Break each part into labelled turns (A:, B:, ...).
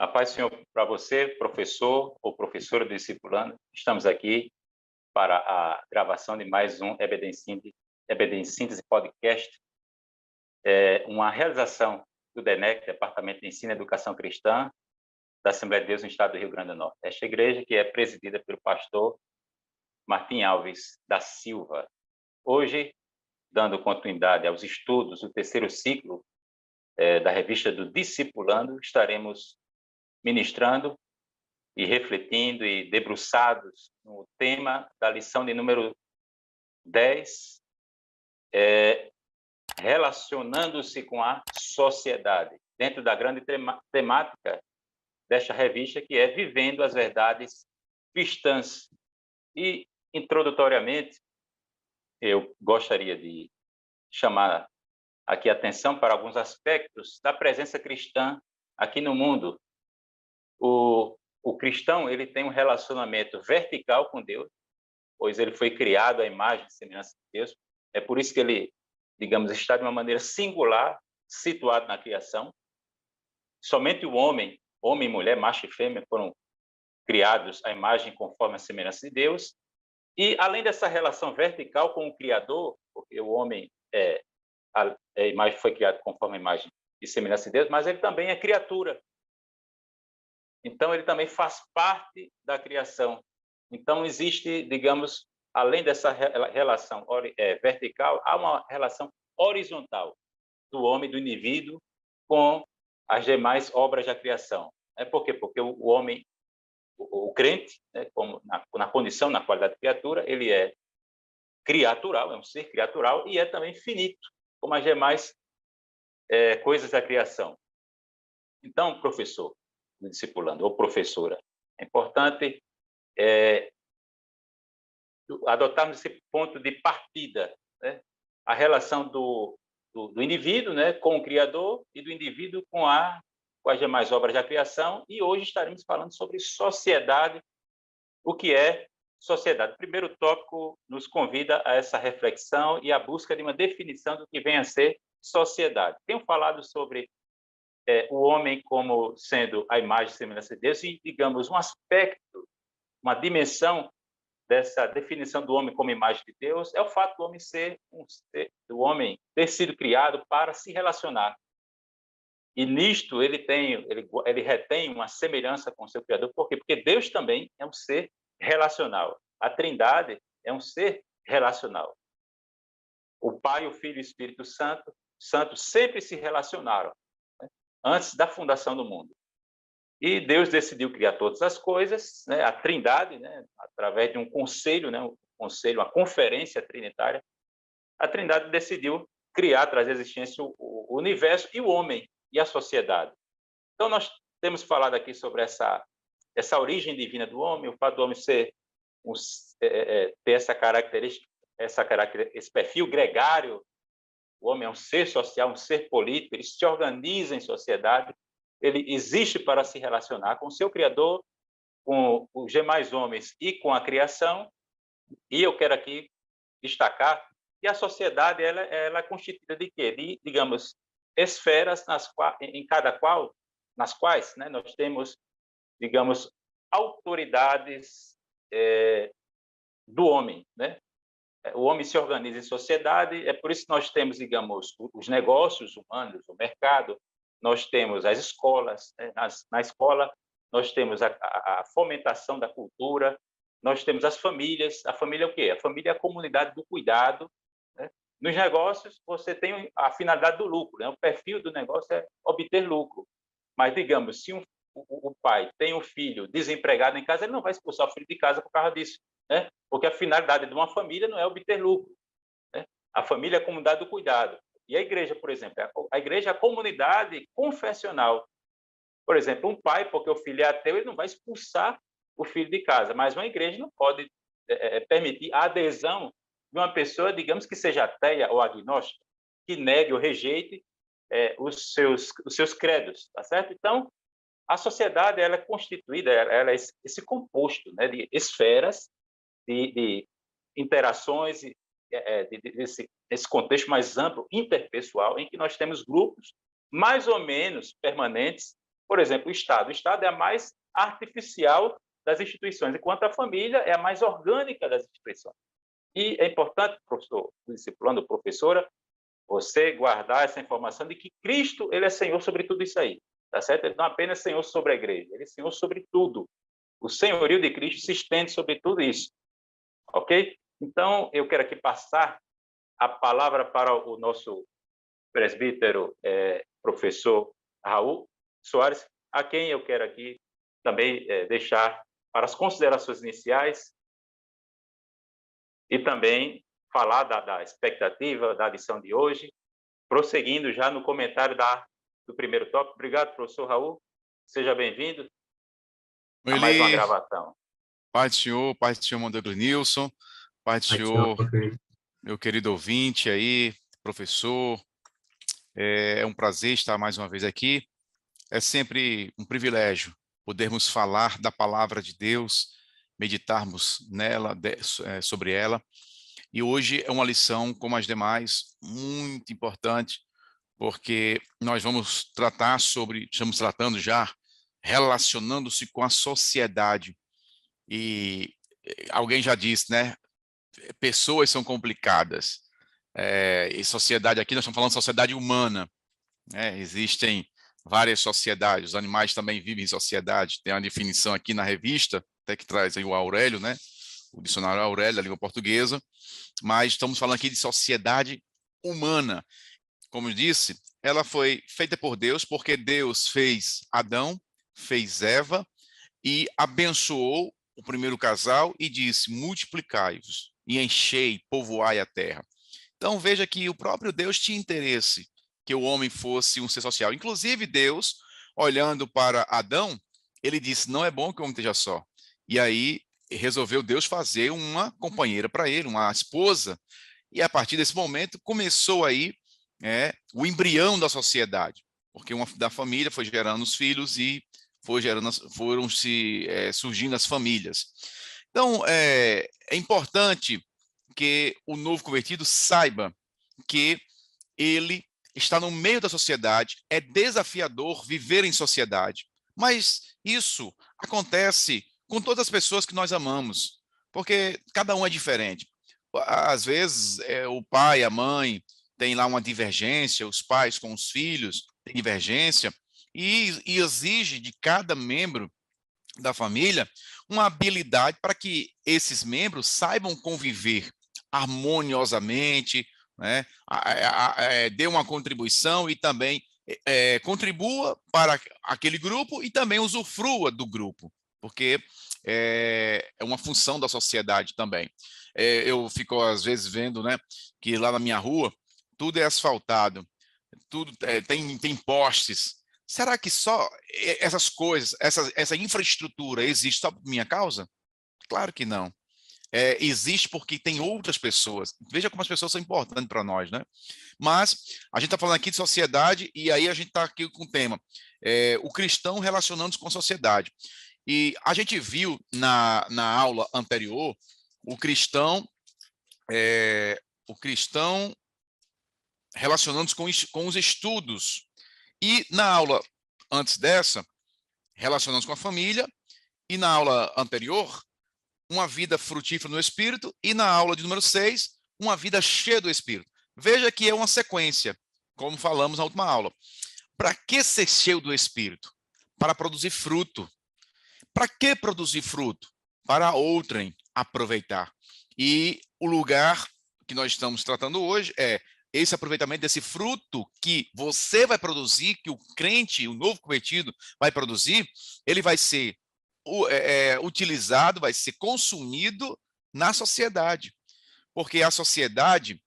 A: A paz do Senhor para você, professor ou professora do discipulando. Estamos aqui para a gravação de mais um EBD em Síntese Podcast, uma realização do DENEC, Departamento de Ensino e Educação Cristã, da Assembleia de Deus no Estado do Rio Grande do Norte. Esta igreja que é presidida pelo pastor Martim Alves da Silva. Hoje, dando continuidade aos estudos do terceiro ciclo da revista do Discipulando, estaremos ministrando e refletindo e debruçados no tema da lição de número 10, relacionando-se com a sociedade, dentro da grande temática desta revista, que é Vivendo as Verdades Cristãs. E, introdutoriamente, eu gostaria de chamar aqui a atenção para alguns aspectos da presença cristã aqui no mundo. O cristão, ele tem um relacionamento vertical com Deus, pois ele foi criado à imagem e semelhança de Deus. É por isso que ele, digamos, está de uma maneira singular, situado na criação. Somente o homem e mulher, macho e fêmea, foram criados à imagem conforme a semelhança de Deus. E, além dessa relação vertical com o Criador, porque o homem foi criado conforme a imagem e semelhança de Deus, mas ele também é criatura. Então, ele também faz parte da criação. Então, existe, digamos, além dessa relação vertical, há uma relação horizontal do homem, do indivíduo, com as demais obras da criação. Por quê? Porque o homem, o crente, como na condição, na qualidade de criatura, ele é criatural, é um ser criatural e é também finito, como as demais coisas da criação. Então, professor, discipulando, ou professora, é importante adotarmos esse ponto de partida, né? A relação do indivíduo, né, com o Criador, e do indivíduo com as demais obras da criação. E hoje estaremos falando sobre sociedade. O que é sociedade? O primeiro tópico nos convida a essa reflexão e a busca de uma definição do que vem a ser sociedade. Tenho falado sobre o homem como sendo a imagem e semelhança de Deus, e, digamos, um aspecto, uma dimensão dessa definição do homem como imagem de Deus é o fato do homem do homem ter sido criado para se relacionar. E nisto ele retém uma semelhança com o seu Criador. Por quê? Porque Deus também é um ser relacional. A Trindade é um ser relacional. O Pai, o Filho e o Espírito Santo sempre se relacionaram, né, antes da fundação do mundo. E Deus decidiu criar todas as coisas, né, a Trindade, né, através de um conselho, né, uma conferência trinitária. A Trindade decidiu criar, trazer à existência o universo e o homem e a sociedade. Então, nós temos falado aqui sobre essa origem divina do homem, o fato do homem ter essa característica, esse perfil gregário. O homem é um ser social, um ser político, ele se organiza em sociedade, ele existe para se relacionar com o seu Criador, com os demais homens e com a criação. E eu quero aqui destacar que a sociedade ela é constituída de quê? De, digamos, esferas nas quais, né, nós temos, digamos, autoridades do homem, né? O homem se organiza em sociedade, é por isso que nós temos, digamos, os negócios humanos, o mercado, nós temos as escolas, né? Na escola nós temos a fomentação da cultura, nós temos as famílias. A família é o quê? A família é a comunidade do cuidado, né? Nos negócios, você tem a finalidade do lucro, né? O perfil do negócio é obter lucro. Mas, digamos, se o pai tem um filho desempregado em casa, ele não vai expulsar o filho de casa por causa disso, né? Porque a finalidade de uma família não é obter lucro, né? A família é a comunidade do cuidado. E a igreja, por exemplo, a igreja é a comunidade confessional. Por exemplo, um pai, porque o filho é ateu, ele não vai expulsar o filho de casa, mas uma igreja não pode permitir a adesão de uma pessoa, digamos, que seja ateia ou agnóstica, que negue ou rejeite os seus credos, tá certo? Então, a sociedade ela é constituída, ela é esse composto, né, de esferas, de interações, desse contexto mais amplo, interpessoal, em que nós temos grupos mais ou menos permanentes, Por exemplo, o Estado. O Estado é a mais artificial das instituições, enquanto a família é a mais orgânica das instituições. E é importante, professor, discipulando, professora, você guardar essa informação de que Cristo, ele é Senhor sobre tudo isso aí, tá certo? Ele não é apenas Senhor sobre a igreja, ele é Senhor sobre tudo. O senhorio de Cristo se estende sobre tudo isso, ok? Então, eu quero aqui passar a palavra para o nosso presbítero, professor Raul Soares, a quem eu quero aqui também deixar para as considerações iniciais e também falar da expectativa da lição de hoje, prosseguindo já no comentário do primeiro tópico. Obrigado, professor Raul. Seja bem-vindo a mais uma gravação.
B: Pai do Senhor Mondeglo Nilson, Pai do Senhor, meu querido ouvinte aí, professor, é um prazer estar mais uma vez aqui. É sempre um privilégio podermos falar da palavra de Deus, meditarmos nela, sobre ela. E hoje é uma lição, como as demais, muito importante, porque nós vamos tratar sobre, estamos tratando já, relacionando-se com a sociedade. E alguém já disse, né? Pessoas são complicadas. E sociedade, aqui nós estamos falando de sociedade humana, né? Existem várias sociedades, os animais também vivem em sociedade. Tem uma definição aqui na revista, até que traz aí o Aurélio, né? O dicionário Aurélio, da língua portuguesa, mas estamos falando aqui de sociedade humana. Como eu disse, ela foi feita por Deus, porque Deus fez Adão, fez Eva e abençoou o primeiro casal e disse: multiplicai-vos e enchei, povoai a terra. Então veja que o próprio Deus tinha interesse que o homem fosse um ser social. Inclusive Deus, olhando para Adão, ele disse: não é bom que o homem esteja só. E aí resolveu Deus fazer uma companheira para ele, uma esposa. E a partir desse momento começou aí o embrião da sociedade, porque uma da família foi gerando os filhos e foram surgindo as famílias. Então, é importante que o novo convertido saiba que ele está no meio da sociedade, é desafiador viver em sociedade, mas isso acontece com todas as pessoas que nós amamos, porque cada um é diferente. Às vezes, o pai, a mãe, tem lá uma divergência, os pais com os filhos têm divergência, e exige de cada membro da família uma habilidade para que esses membros saibam conviver harmoniosamente, né? Dê uma contribuição e também contribua para aquele grupo e também usufrua do grupo, porque é uma função da sociedade também. Eu fico às vezes vendo, né, que lá na minha rua tudo é asfaltado, tudo tem postes. Será que só essas coisas, essa infraestrutura existe só por minha causa? Claro que não. Existe porque tem outras pessoas. Veja como as pessoas são importantes para nós, né? Mas a gente está falando aqui de sociedade e aí a gente está aqui com o tema o cristão relacionando-se com a sociedade. E a gente viu na aula anterior o cristão relacionando-se com os estudos. E na aula antes dessa, relacionando-se com a família, e na aula anterior, uma vida frutífera no Espírito, e na aula de número 6, uma vida cheia do Espírito. Veja que é uma sequência, como falamos na última aula. Para que ser cheio do Espírito? Para produzir fruto. Para que produzir fruto? Para outrem aproveitar. E o lugar que nós estamos tratando hoje é esse aproveitamento desse fruto que você vai produzir, que o crente, o novo convertido vai produzir, ele vai ser utilizado, vai ser consumido na sociedade. Porque a sociedade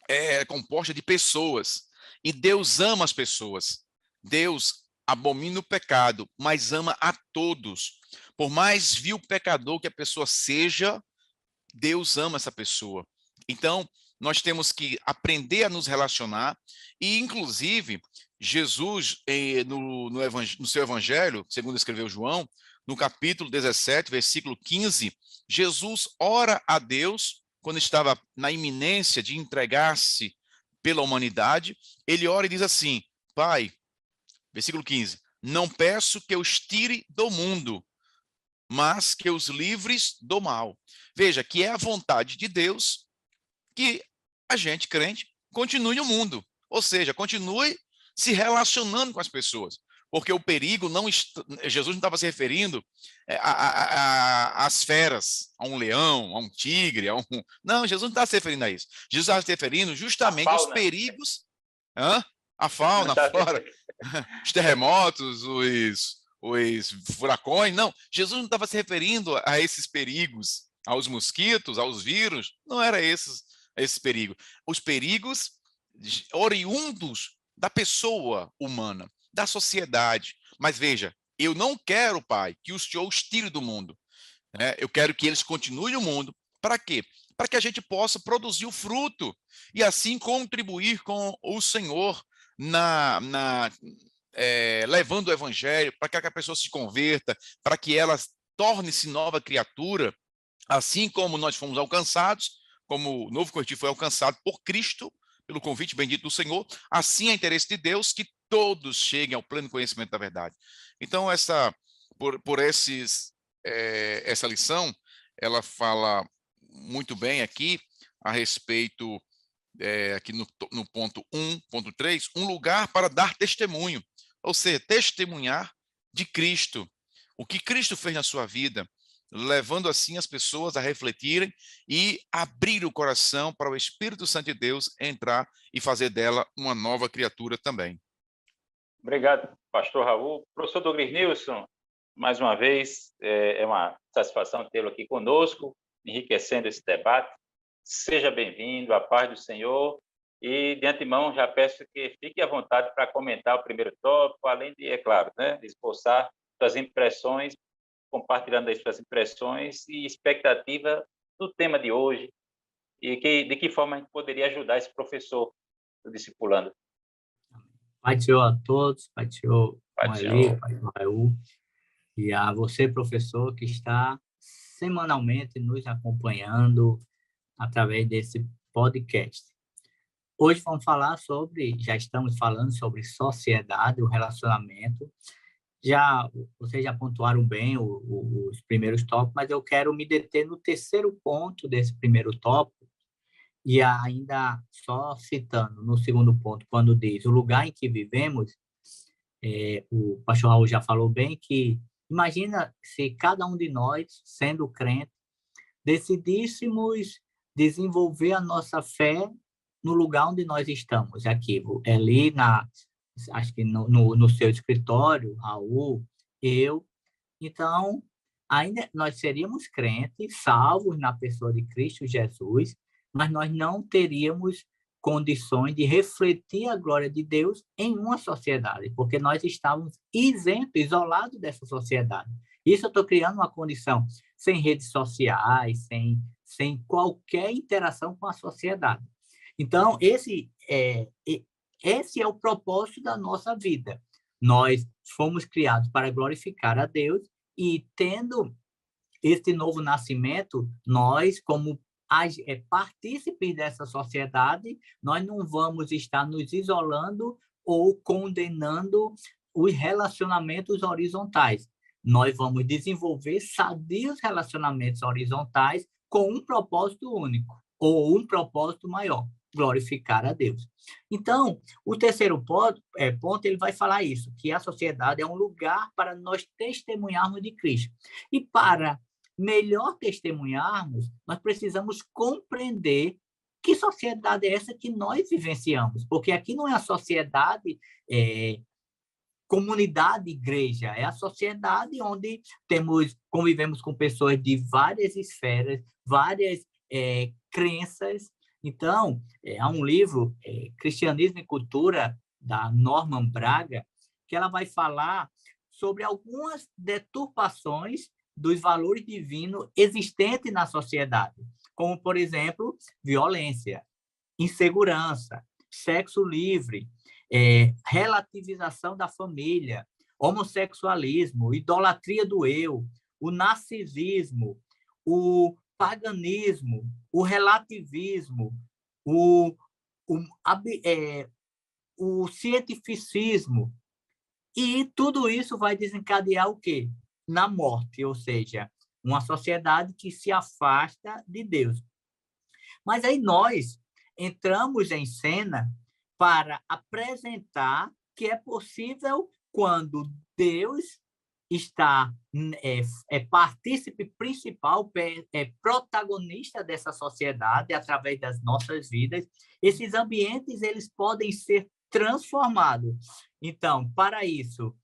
B: é composta de pessoas e Deus ama as pessoas. Deus abomina o pecado, mas ama a todos. Por mais vil pecador que a pessoa seja, Deus ama essa pessoa. Então, nós temos que aprender a nos relacionar e, inclusive, Jesus, no seu evangelho, segundo escreveu João, no capítulo 17, versículo 15, Jesus ora a Deus, quando estava na iminência de entregar-se pela humanidade, ele ora e diz assim: Pai, versículo 15, não peço que os tire do mundo, mas que os livres do mal. Veja que é a vontade de Deus que a gente, crente, continue no mundo. Ou seja, continue se relacionando com as pessoas. Porque o perigo não... Jesus não estava se referindo às feras, a um leão, a um tigre, a um... Não, Jesus não estava se referindo a isso. Jesus estava se referindo justamente aos perigos... A fauna, a flora, os terremotos, os furacões. Não, Jesus não estava se referindo a esses perigos, aos mosquitos, aos vírus. Não era esses perigos. Os perigos oriundos da pessoa humana, da sociedade. Mas veja, eu não quero, Pai, que o Senhor os tire do mundo. Eu quero que eles continuem no mundo. Para quê? Para que a gente possa produzir o fruto e assim contribuir com o Senhor levando o evangelho, para que a pessoa se converta, para que ela torne-se nova criatura, assim como nós fomos alcançados, como o novo convertido foi alcançado por Cristo, pelo convite bendito do Senhor, assim é interesse de Deus que todos cheguem ao pleno conhecimento da verdade. Então, essa lição, ela fala muito bem aqui a respeito, aqui no ponto 1.3, um lugar para dar testemunho, ou seja, testemunhar de Cristo, o que Cristo fez na sua vida, levando assim as pessoas a refletirem e abrir o coração para o Espírito Santo de Deus entrar e fazer dela uma nova criatura também.
A: Obrigado, pastor Raul. Professor Douglas Nilson, mais uma vez, é uma satisfação tê-lo aqui conosco, enriquecendo esse debate. Seja bem-vindo, a paz do Senhor. E, de antemão, já peço que fique à vontade para comentar o primeiro tópico, além de, é claro, esboçar suas impressões, compartilhando as suas impressões e expectativa do tema de hoje e de que forma a gente poderia ajudar esse professor do discipulando.
C: Pai do Senhor a todos, Pai do Senhor Moeli, Pai do Raul, e a você, professor, que está semanalmente nos acompanhando através desse podcast. Hoje vamos falar já estamos falando sobre sociedade, o relacionamento. Vocês já pontuaram bem os primeiros tópicos, mas eu quero me deter no terceiro ponto desse primeiro tópico, e ainda só citando no segundo ponto, quando diz o lugar em que vivemos, o pastor Raul já falou bem que imagina se cada um de nós, sendo crente, decidíssemos desenvolver a nossa fé no lugar onde nós estamos, aqui, ali acho que no seu escritório, Raul, eu. Então, ainda nós seríamos crentes, salvos na pessoa de Cristo Jesus, mas nós não teríamos condições de refletir a glória de Deus em uma sociedade, porque nós estávamos isentos, isolados dessa sociedade. Isso eu estou criando uma condição sem redes sociais, sem qualquer interação com a sociedade. Então, esse é o propósito da nossa vida. Nós fomos criados para glorificar a Deus e, tendo este novo nascimento, nós, como partícipes dessa sociedade, nós não vamos estar nos isolando ou condenando os relacionamentos horizontais. Nós vamos desenvolver sadios relacionamentos horizontais com um propósito único, ou um propósito maior, glorificar a Deus. Então, o terceiro ponto, ele vai falar isso, que a sociedade é um lugar para nós testemunharmos de Cristo. E para melhor testemunharmos, nós precisamos compreender que sociedade é essa que nós vivenciamos, porque aqui não é a sociedade comunidade igreja, é a sociedade onde convivemos com pessoas de várias esferas, várias crenças. Então, há um livro, Cristianismo e Cultura, da Norman Braga, que ela vai falar sobre algumas deturpações dos valores divinos existentes na sociedade, como, por exemplo, violência, insegurança, sexo livre, relativização da família, homossexualismo, idolatria do eu, o narcisismo, o paganismo, o relativismo, o cientificismo E tudo isso vai desencadear o quê? Na morte, ou seja, uma sociedade que se afasta de Deus. Mas aí nós entramos em cena para apresentar que é possível quando Deus está partícipe principal, protagonista dessa sociedade através das nossas vidas. Esses ambientes eles podem ser transformados. Então, para isso,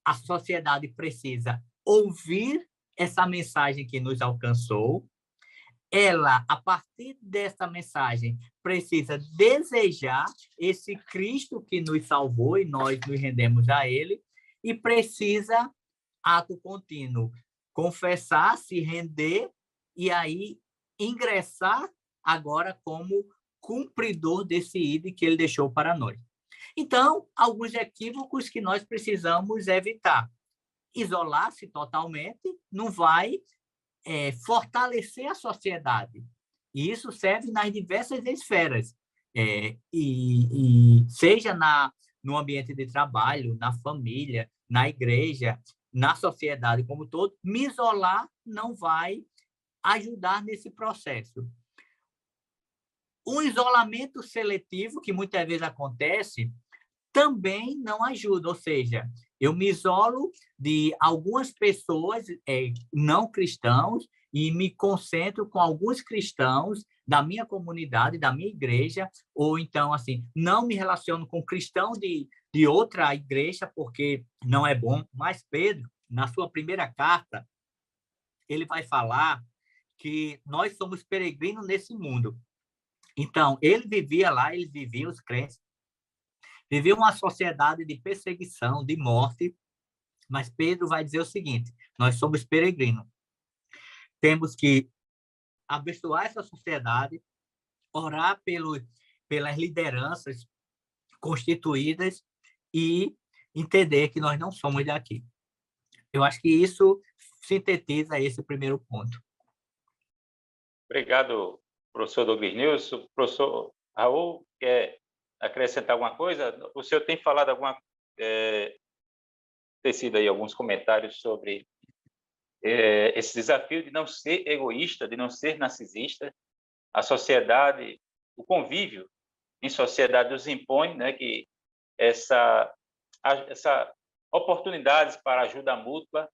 C: a sociedade precisa ouvir essa mensagem que nos alcançou. Ela, a partir dessa mensagem, precisa desejar esse Cristo que nos salvou e nós nos rendemos a Ele, e precisa, ato contínuo, confessar, se render e aí ingressar agora como cumpridor desse ID que Ele deixou para nós. Então, alguns equívocos que nós precisamos evitar. Isolar-se totalmente não vai fortalecer a sociedade. E isso serve nas diversas esferas, seja no ambiente de trabalho, na família, na igreja, na sociedade como um todo. Me isolar não vai ajudar nesse processo. O isolamento seletivo, que muitas vezes acontece, também não ajuda, ou seja, eu me isolo de algumas pessoas não cristãos e me concentro com alguns cristãos da minha comunidade, da minha igreja, ou então, assim, não me relaciono com cristão de outra igreja, porque não é bom. Mas Pedro, na sua primeira carta, ele vai falar que nós somos peregrinos nesse mundo. Então, ele vivia lá, eles viviam, os crentes, vivia uma sociedade de perseguição, de morte, mas Pedro vai dizer o seguinte: nós somos peregrinos. Temos que abençoar essa sociedade, orar pelas lideranças constituídas e entender que nós não somos daqui. Eu acho que isso sintetiza esse primeiro ponto.
A: Obrigado, professor Douglas Nilson. Professor Raul, quer acrescentar alguma coisa? O senhor tem falado tecido aí alguns comentários sobre esse desafio de não ser egoísta, de não ser narcisista. A sociedade, o convívio em sociedade nos impõe, né, que essa oportunidades para ajuda mútua,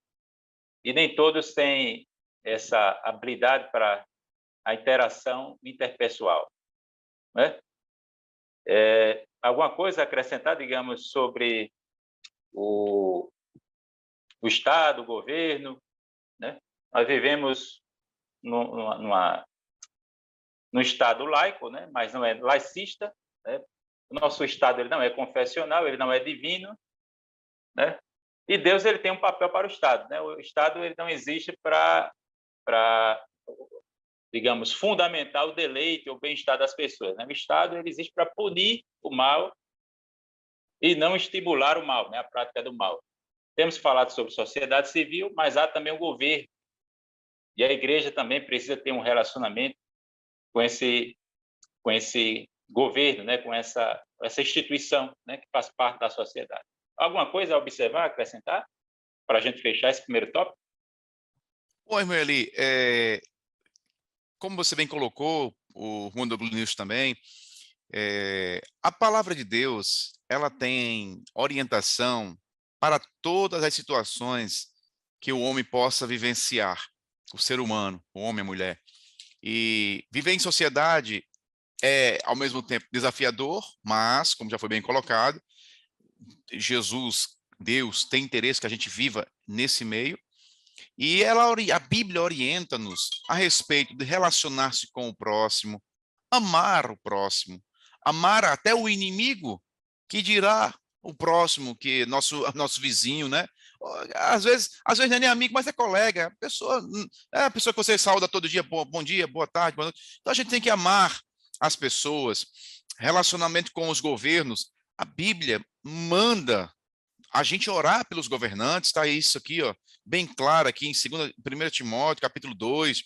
A: e nem todos têm essa habilidade para a interação interpessoal, né? Alguma coisa a acrescentar, digamos, sobre o Estado, o governo, né? Nós vivemos num Estado laico, né? Mas não é laicista, né? O nosso Estado ele não é confessional, ele não é divino, né? E Deus ele tem um papel para o Estado, né? O Estado ele não existe para digamos, fundamentar o deleite ou bem-estar das pessoas, né? O Estado ele existe para punir o mal e não estimular o mal, né? A prática do mal. Temos falado sobre sociedade civil, mas há também o governo. E a igreja também precisa ter um relacionamento com esse governo, né? Com essa instituição, né? Que faz parte da sociedade. Alguma coisa a observar, acrescentar, para a gente fechar esse primeiro tópico?
B: Bom, irmão Eli, como você bem colocou, o Mundo News também, a palavra de Deus, ela tem orientação para todas as situações que o homem possa vivenciar, o ser humano, o homem e a mulher. E viver em sociedade é, ao mesmo tempo, desafiador, mas, como já foi bem colocado, Jesus, Deus, tem interesse que a gente viva nesse meio. E a Bíblia orienta-nos a respeito de relacionar-se com o próximo, amar o próximo, amar até o inimigo, que dirá o próximo, que nosso vizinho, né? Às vezes não é nem amigo, mas é colega, a pessoa que você saúda todo dia, bom dia, boa tarde, boa noite. Então a gente tem que amar as pessoas, relacionamento com os governos. A Bíblia manda a gente orar pelos governantes, está isso aqui, ó, bem claro aqui em 1 Timóteo, capítulo 2,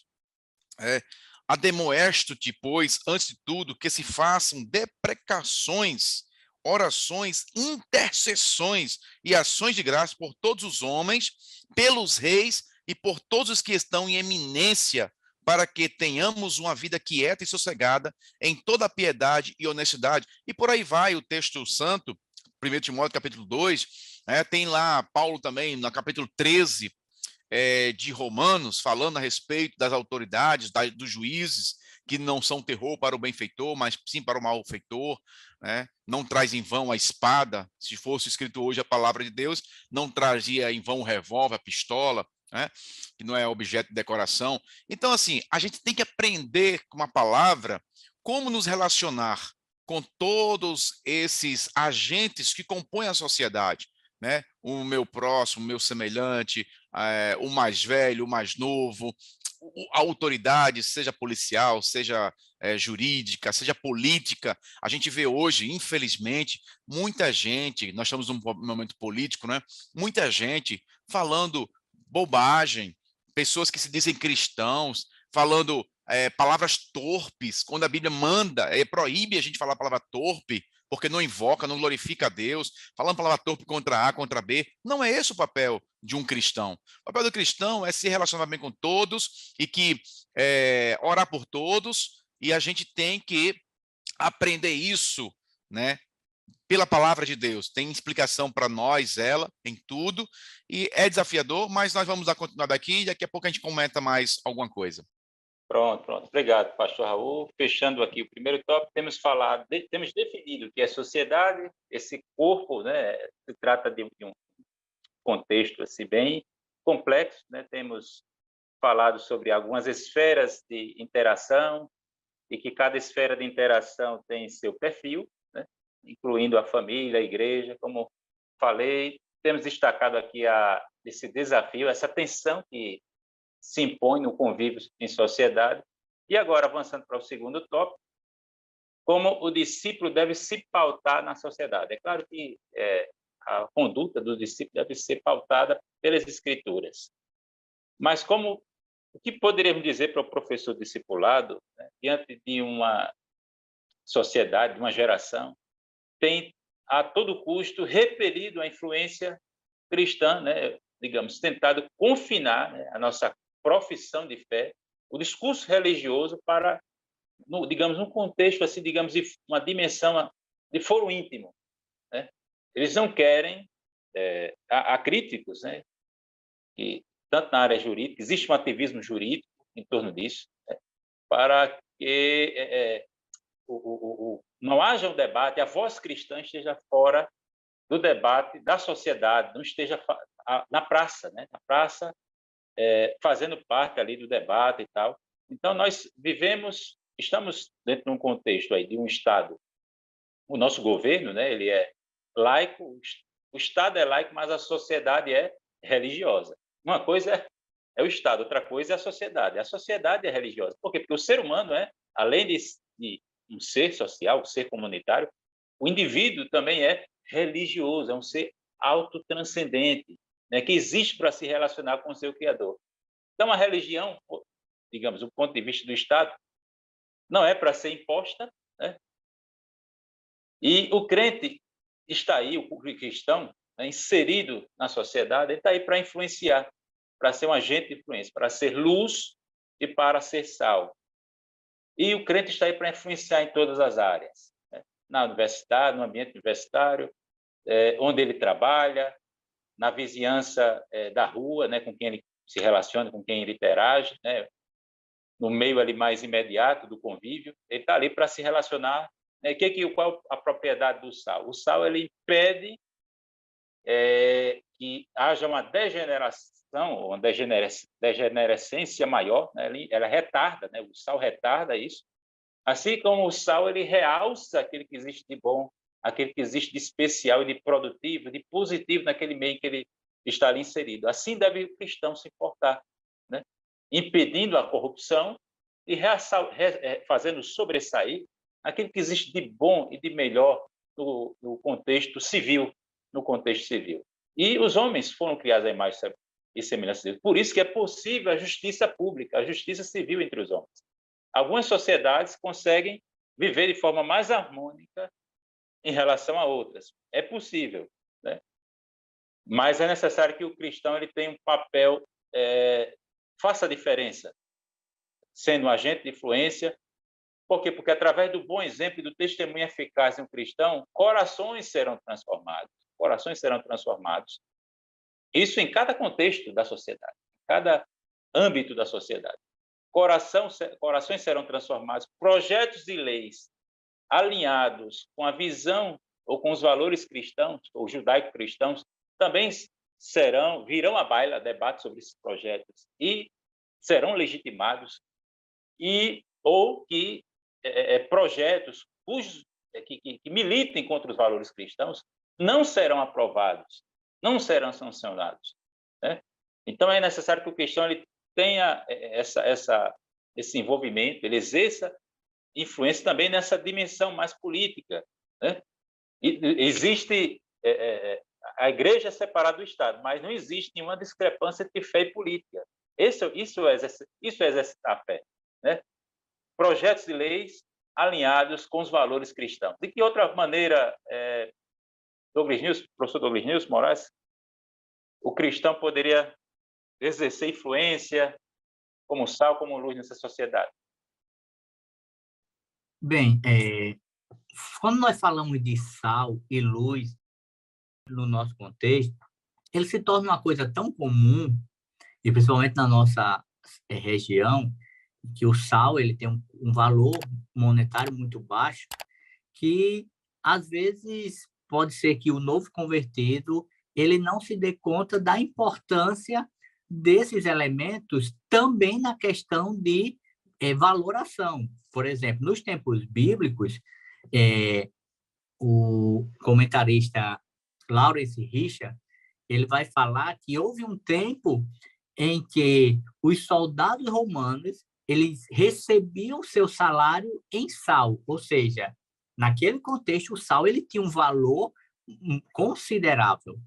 B: ademoesto-te, pois, antes de tudo, que se façam deprecações, orações, intercessões e ações de graça por todos os homens, pelos reis e por todos os que estão em eminência, para que tenhamos uma vida quieta e sossegada em toda a piedade e honestidade. E por aí vai o texto santo, 1 Timóteo capítulo 2, tem lá Paulo também, no capítulo 13, de Romanos, falando a respeito das autoridades, dos juízes, que não são terror para o benfeitor, mas sim para o malfeitor, né? Não traz em vão a espada. Se fosse escrito hoje a palavra de Deus, não trazia em vão o revólver, a pistola, né? Que não é objeto de decoração. Então, assim, a gente tem que aprender com uma palavra como nos relacionar com todos esses agentes que compõem a sociedade, né? O meu próximo, o meu semelhante, o mais velho, o mais novo, a autoridade, seja policial, seja jurídica, seja política. A gente vê hoje, infelizmente, muita gente, nós estamos num momento político, né? Muita gente falando bobagem, pessoas que se dizem cristãos, falando palavras torpes, quando a Bíblia manda, proíbe a gente falar a palavra torpe, porque não invoca, não glorifica a Deus, falando palavra torpe contra A, contra B. Não é esse o papel de um cristão. O papel do cristão é se relacionar bem com todos e que orar por todos, e a gente tem que aprender isso, né? Pela palavra de Deus. Tem explicação para nós, ela, em tudo, e é desafiador, mas nós vamos dar continuidade aqui e daqui a pouco a gente comenta mais alguma coisa.
A: Pronto, pronto. Obrigado, pastor Raul. Fechando aqui o primeiro tópico, temos definido o que é sociedade, esse corpo, né? Se trata de um contexto assim, bem complexo, né? Temos falado sobre algumas esferas de interação e que cada esfera de interação tem seu perfil, né? Incluindo a família, a igreja, como falei. Temos destacado aqui esse desafio, essa tensão que se impõe no convívio em sociedade. E agora, avançando para o segundo tópico, como o discípulo deve se pautar na sociedade. É claro que a conduta do discípulo deve ser pautada pelas Escrituras. Mas o que poderíamos dizer para o professor discipulado, né, diante de uma sociedade, de uma geração, tem a todo custo repelido a influência cristã, né, digamos, tentado confinar, né, a nossa profissão de fé, o discurso religioso para, digamos, num contexto assim, digamos, de uma dimensão de foro íntimo, né? Eles não querem, há críticos, né, que tanto na área jurídica existe um ativismo jurídico em torno disso, né, para que não haja um debate, a voz cristã esteja fora do debate da sociedade, não esteja na praça, né? Na praça, fazendo parte ali do debate e tal. Então, nós estamos dentro de um contexto aí de um Estado, o nosso governo, né, ele é laico, o Estado é laico, mas a sociedade é religiosa. Uma coisa é o Estado, outra coisa é a sociedade. A sociedade é religiosa. Por quê? Porque o ser humano, além de um ser social, um ser comunitário, o indivíduo também é religioso, é um ser autotranscendente, né, que existe para se relacionar com o seu Criador. Então, a religião, digamos, do ponto de vista do Estado, não é para ser imposta, né? E o crente está aí, o cristão, né, inserido na sociedade, ele está aí para influenciar, para ser um agente de influência, para ser luz e para ser sal. E o crente está aí para influenciar em todas as áreas, né? Na universidade, no ambiente universitário, onde ele trabalha, na vizinhança da rua, né, com quem ele se relaciona, com quem ele interage, né, no meio ali mais imediato do convívio, ele está ali para se relacionar. Né, qual a propriedade do sal? O sal ele impede que haja uma degeneração, uma degenerescência maior, né, ela retarda, né, o sal retarda isso, assim como o sal ele realça aquele que existe de bom, aquele que existe de especial e de produtivo, de positivo naquele meio que ele está ali inserido. Assim deve o cristão se portar, né? Impedindo a corrupção e fazendo sobressair aquilo que existe de bom e de melhor no contexto civil, E os homens foram criados à imagem e semelhança de Deus. Por isso que é possível a justiça pública, a justiça civil entre os homens. Algumas sociedades conseguem viver de forma mais harmônica em relação a outras. É possível, né? Mas é necessário que o cristão ele tenha um papel, faça a diferença, sendo um agente de influência. Por quê? Porque através do bom exemplo e do testemunho eficaz de um cristão, corações serão transformados. Corações serão transformados. Isso em cada contexto da sociedade, em cada âmbito da sociedade. Corações serão transformados. Projetos e leis alinhados com a visão ou com os valores cristãos, ou judaico-cristãos, também virão à baila debate sobre esses projetos e serão legitimados, ou que projetos que militem contra os valores cristãos não serão aprovados, não serão sancionados, né? Então, é necessário que o cristão ele tenha esse envolvimento, ele exerça influência também nessa dimensão mais política, né? Existe a igreja é separada do Estado, mas não existe nenhuma discrepância entre fé e política. Isso é exercitar a fé, né? Projetos de leis alinhados com os valores cristãos. De que outra maneira, professor Douglas Nilson Moraes, o cristão poderia exercer influência como sal, como luz nessa sociedade?
C: Bem, quando nós falamos de sal e luz no nosso contexto, ele se torna uma coisa tão comum, e principalmente na nossa região, que o sal ele tem um valor monetário muito baixo, que às vezes pode ser que o novo convertido ele não se dê conta da importância desses elementos também na questão de valoração. Por exemplo, nos tempos bíblicos, o comentarista Lawrence Richard ele vai falar que houve um tempo em que os soldados romanos eles recebiam seu salário em sal, ou seja, naquele contexto o sal ele tinha um valor considerável.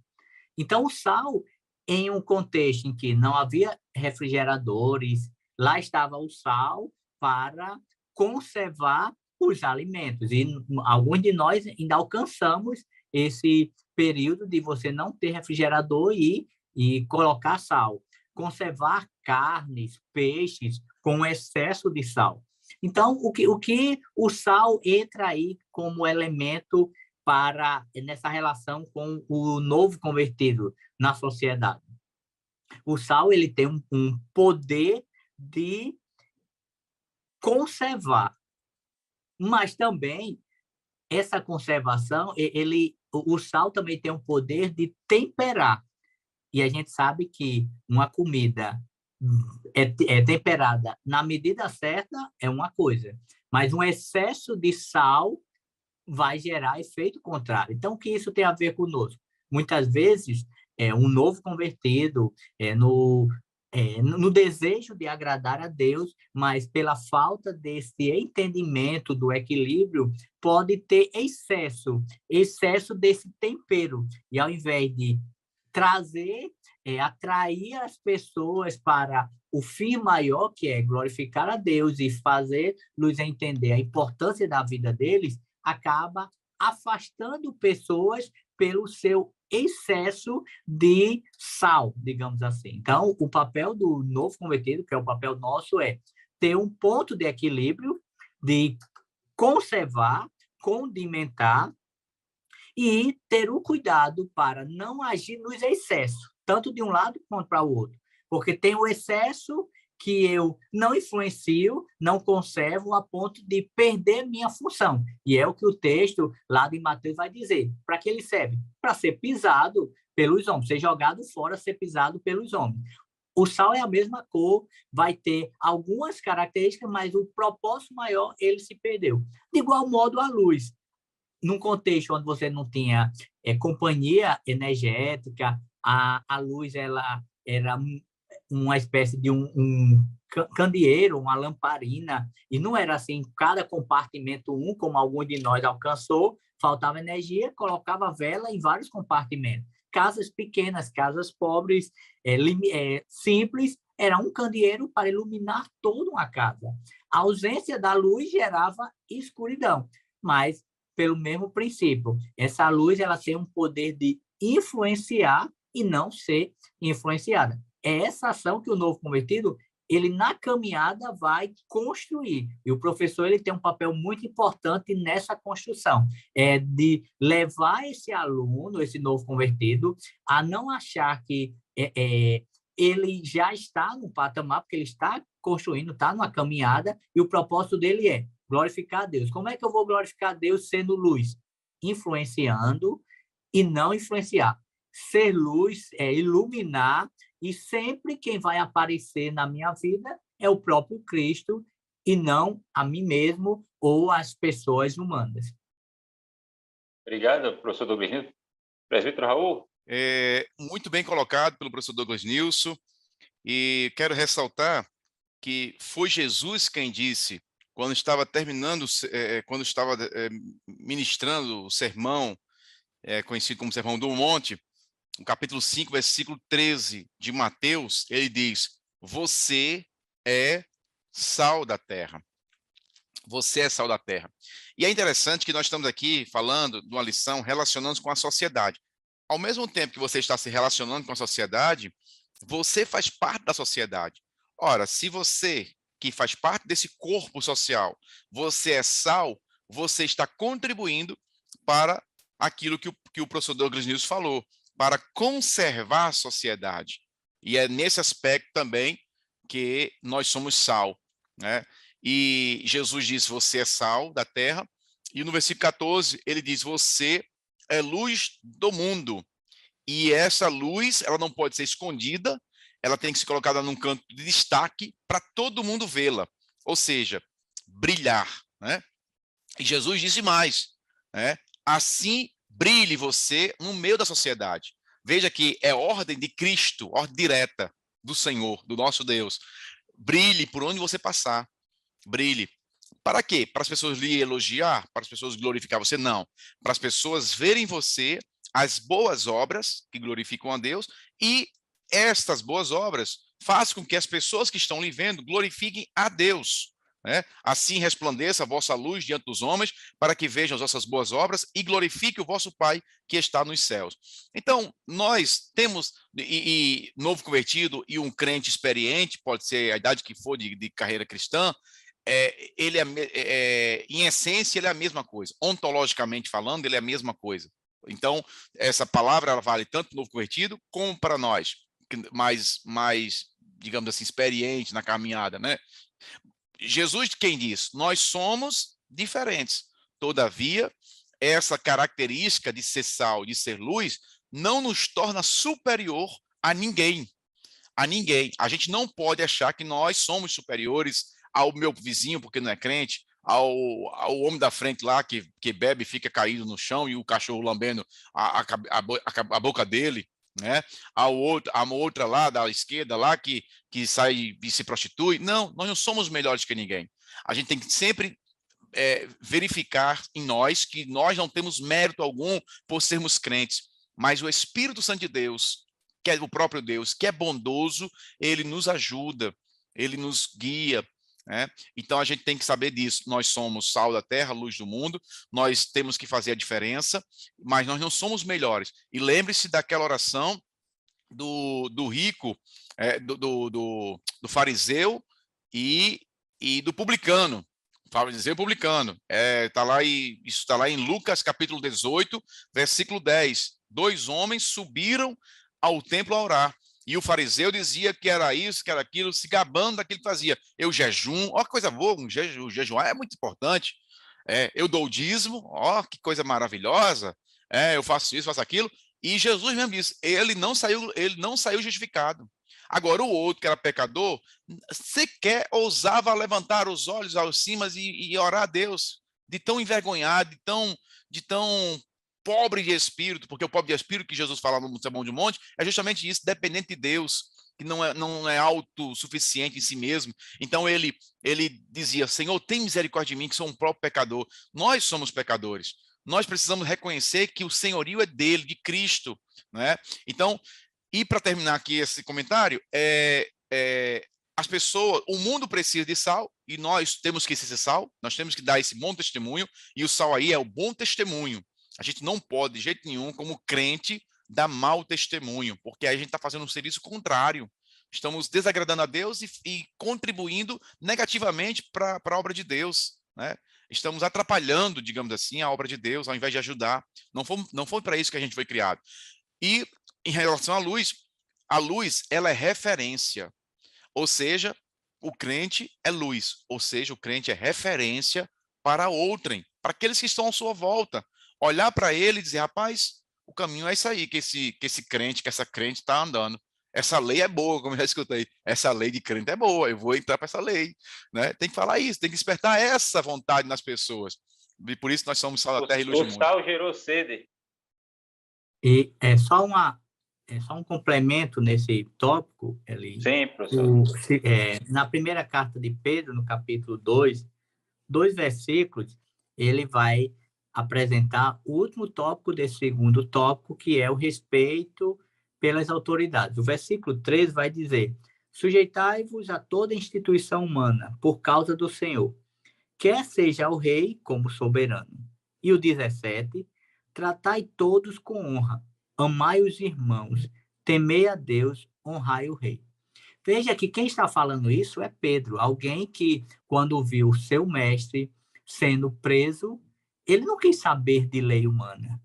C: Então o sal, em um contexto em que não havia refrigeradores, lá estava o sal para conservar os alimentos. E alguns de nós ainda alcançamos esse período de você não ter refrigerador e colocar sal. Conservar carnes, peixes com excesso de sal. Então, o que o sal entra aí como elemento nessa relação com o novo convertido na sociedade? O sal ele tem um poder de conservar, mas também essa conservação, o sal também tem um poder de temperar. E a gente sabe que uma comida temperada na medida certa é uma coisa, mas um excesso de sal vai gerar efeito contrário. Então, o que isso tem a ver conosco? Muitas vezes, um novo convertido no desejo de agradar a Deus, mas pela falta desse entendimento do equilíbrio, pode ter excesso desse tempero. E ao invés de atrair as pessoas para o fim maior, que é glorificar a Deus e fazer-los entender a importância da vida deles, acaba afastando pessoas pelo seu excesso de sal, digamos assim. Então, o papel do novo convertido, que é o papel nosso, é ter um ponto de equilíbrio, de conservar, condimentar e ter o cuidado para não agir nos excessos, tanto de um lado quanto para o outro. Porque tem o excesso que eu não influencio, não conservo a ponto de perder minha função. E é o que o texto lá de Mateus vai dizer. Para que ele serve? Para ser pisado pelos homens, ser jogado fora, ser pisado pelos homens. O sal é a mesma cor, vai ter algumas características, mas o propósito maior, ele se perdeu. De igual modo, a luz. Num contexto onde você não tinha companhia energética, a luz ela era uma espécie de um candeeiro, uma lamparina, e não era assim, cada compartimento como algum de nós alcançou, faltava energia, colocava vela em vários compartimentos. Casas pequenas, casas pobres, simples, era um candeeiro para iluminar toda uma casa. A ausência da luz gerava escuridão, mas pelo mesmo princípio. Essa luz ela tem um poder de influenciar e não ser influenciada. É essa ação que o novo convertido, ele na caminhada vai construir. E o professor ele tem um papel muito importante nessa construção, de levar esse aluno, esse novo convertido, a não achar que ele já está no patamar, porque ele está construindo, está numa caminhada, e o propósito dele é glorificar a Deus. Como é que eu vou glorificar a Deus sendo luz? Influenciando e não influenciar. Ser luz é iluminar, e sempre quem vai aparecer na minha vida é o próprio Cristo e não a mim mesmo ou as pessoas humanas.
A: Obrigado, professor Douglas Nilson. Presbítero Raul?
B: Muito bem colocado pelo professor Douglas Nilson, e quero ressaltar que foi Jesus quem disse, quando estava ministrando o sermão, conhecido como Sermão do Monte, no capítulo 5, versículo 13 de Mateus, ele diz: você é sal da terra. Você é sal da terra. E é interessante que nós estamos aqui falando de uma lição relacionando-se com a sociedade. Ao mesmo tempo que você está se relacionando com a sociedade, você faz parte da sociedade. Ora, se você, que faz parte desse corpo social, você é sal, você está contribuindo para aquilo que o professor Douglas Nilson falou, para conservar a sociedade. E é nesse aspecto também que nós somos sal, né? E Jesus disse, você é sal da terra, e no versículo 14 ele diz, você é luz do mundo. E essa luz, ela não pode ser escondida, ela tem que ser colocada num canto de destaque para todo mundo vê-la, ou seja, brilhar, né? E Jesus disse mais, né? Assim brilhe você no meio da sociedade. Veja que é ordem de Cristo, ordem direta do Senhor, do nosso Deus. Brilhe por onde você passar. Brilhe. Para quê? Para as pessoas lhe elogiar? Para as pessoas glorificar você? Não. Para as pessoas verem você as boas obras que glorificam a Deus, e estas boas obras fazem com que as pessoas que estão lhe vendo glorifiquem a Deus. Né? Assim resplandeça a vossa luz diante dos homens, para que vejam as vossas boas obras e glorifique o vosso Pai que está nos céus. Então, nós temos, novo convertido e um crente experiente, pode ser a idade que for de carreira cristã, ele em essência, ele é a mesma coisa. Ontologicamente falando, ele é a mesma coisa. Então, essa palavra ela vale tanto para o novo convertido como para nós, mais, digamos assim, experiente na caminhada, né? Jesus quem diz? Nós somos diferentes. Todavia, essa característica de ser sal, de ser luz, não nos torna superior a ninguém. A ninguém. A gente não pode achar que nós somos superiores ao meu vizinho porque não é crente, ao homem da frente lá que bebe e fica caído no chão e o cachorro lambendo a boca dele, né? A outra lá da esquerda lá que sai e se prostitui. Não, nós não somos melhores que ninguém. A gente tem que sempre verificar em nós que nós não temos mérito algum por sermos crentes, mas o Espírito Santo de Deus, que é o próprio Deus, que é bondoso, ele nos ajuda, ele nos guia, né? Então a gente tem que saber disso. Nós somos sal da terra, luz do mundo, nós temos que fazer a diferença, mas nós não somos melhores. E lembre-se daquela oração do rico, do fariseu e do publicano. Fariseu e publicano. Isso está lá em Lucas capítulo 18, versículo 10. 2 homens subiram ao templo a orar. E o fariseu dizia que era isso, que era aquilo, se gabando daquilo que fazia. Eu jejum, ó, que coisa boa, jejuar é muito importante. Eu dou o dízimo, ó, que coisa maravilhosa. Eu faço isso, faço aquilo. E Jesus mesmo disse, ele não saiu justificado. Agora, o outro, que era pecador, sequer ousava levantar os olhos aos cimas e orar a Deus, de tão envergonhado, de tão pobre de espírito, porque o pobre de espírito que Jesus fala no Sermão do Monte é justamente isso, dependente de Deus, que não é autossuficiente em si mesmo. Então ele dizia, Senhor, tem misericórdia de mim, que sou um próprio pecador. Nós somos pecadores. Nós precisamos reconhecer que o senhorio é dele, de Cristo, né? Então, e para terminar aqui esse comentário, as pessoas, o mundo precisa de sal e nós temos que ser sal, nós temos que dar esse bom testemunho, e o sal aí é o bom testemunho. A gente não pode, de jeito nenhum, como crente, dar mau testemunho, porque aí a gente está fazendo um serviço contrário. Estamos desagradando a Deus e contribuindo negativamente para a obra de Deus, né? Estamos atrapalhando, digamos assim, a obra de Deus, ao invés de ajudar. Não foi para isso que a gente foi criado. E em relação à luz, ela é referência. Ou seja, o crente é luz. Ou seja, o crente é referência para outrem, para aqueles que estão à sua volta. Olhar para ele e dizer, rapaz, o caminho é isso aí, que esse crente, que essa crente está andando. Essa lei é boa, como eu já escutei. Essa lei de crente é boa, eu vou entrar para essa lei, né? Tem que falar isso, tem que despertar essa vontade nas pessoas. E por isso nós somos sal da terra e luz do mundo.
A: O sal gerou sede.
C: E é só um complemento nesse tópico, Eli.
A: Sim, professor.
C: Na primeira carta de Pedro, no capítulo 2, 2 versículos, ele vai apresentar o último tópico desse segundo tópico, que é o respeito pelas autoridades. O versículo 3 vai dizer: sujeitai-vos a toda instituição humana, por causa do Senhor, quer seja o rei como soberano. E o 17: tratai todos com honra, amai os irmãos, temei a Deus, honrai o rei. Veja que quem está falando isso é Pedro, alguém que, quando viu seu mestre sendo preso, ele não quis saber de lei humana,